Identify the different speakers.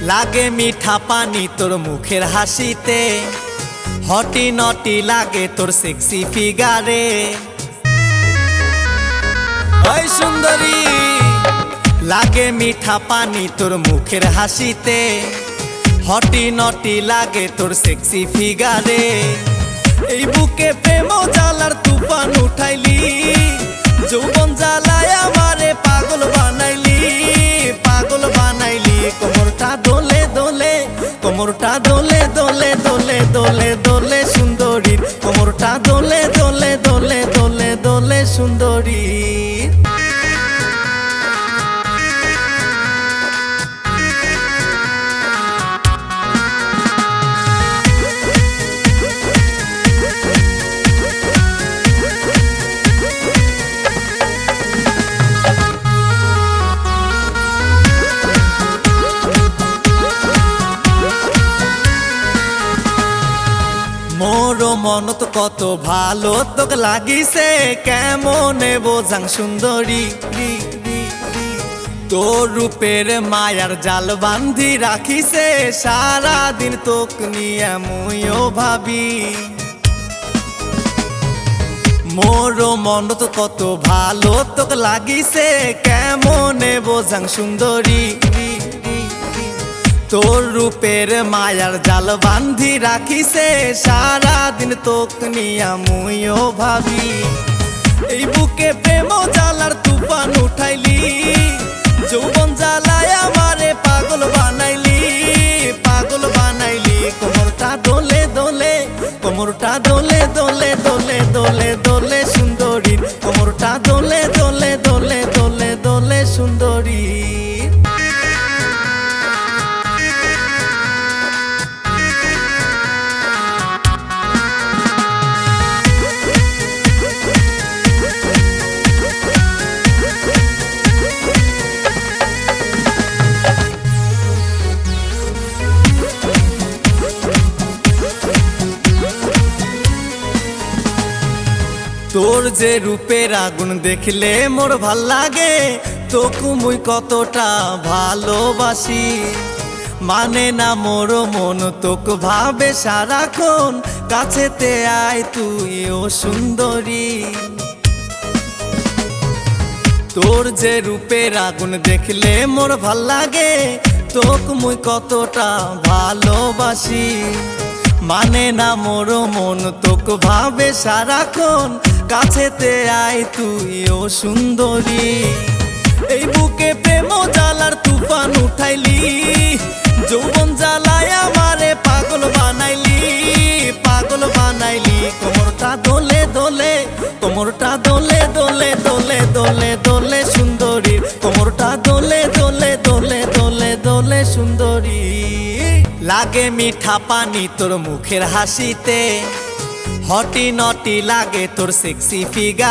Speaker 1: লাগে মিঠা পানি তোর মুখের হাসিতে, হটি নটি লাগে তোর সেক্সি ফিগারে। ওই সুন্দরী, লাগে মিঠা পানি তোর মুখের হাসিতে, হটি নটি লাগে তোর সেক্সি ফিগারে। এই বুকে প্রেম জ্বালার তুফান উঠাইলি, যৌবন জ্বালায় আমারে পাগল বানাইলি, পাগল বানাইলি। কোমরটা দোলে দোলে, কোমরটা দোলে দোলে দোলে দোলে দোলে সুন্দরী, কোমরটা দোলে দোলে দোলে দোলে দোলে সুন্দরী। মোর মনত কত ভালো তোকে লাগিছে, কেমনে বোঝাং সুন্দরী। তোর রূপের মায়ার জাল বান্ধি রাখিছে, সারাদিন তোক নিয়ে মুইও ভাবি। মোর মনত কত ভালো তোকে লাগিছে, কেমনে বোঝাং সুন্দরী। তোর রূপের মায়ার জাল বান্ধি রাখিছে, সারাদিন তোক নিয়া মুইও ভাবি। এই বুকে প্রেম জ্বালার তুফান উঠাইলি, যৌবন জ্বালায় আমারে পাগল বানাইলি, পাগল বানাইলি। কোমরটা দোলে দোলে, কোমরটা দোলে দোলে দোলে দোলে দোলে সুন্দরী, কোমরটা দোলে দোলে দোলে দোলে দোলে সুন্দরী। তোর যে রূপের আগুন দেখলে মোর ভাল লাগে, তোকে মুই কতটা ভালোবাসি। মানে না মোর মন তোক ভাবে সারাক্ষণ, কাছেতে আয় তুই ও সুন্দরী। তোর যে রূপের আগুন দেখলে মোর ভাল লাগে, তোকে মুই কতটা ভালোবাসি। মানে না মোর মন তোক ভাবে সারাক্ষণ, কাছেতে আয় তুই ও সুন্দরী। এই বুকে প্রেম জ্বালার তুফান উঠাইলি, যৌবন জ্বালায় আমারে পাগল বানাইলি, পাগল বানাইলি। কোমরটা দোলে দোলে, কোমরটা দোলে দোলে দোলে দোলে দোলে সুন্দরী, কোমরটা দোলে দোলে দোলে দোলে দোলে সুন্দরী। লাগে মিঠা পানি তোর মুখের হাসিতে, হটি নটি লাগে তোর সেক্সি ফিগার।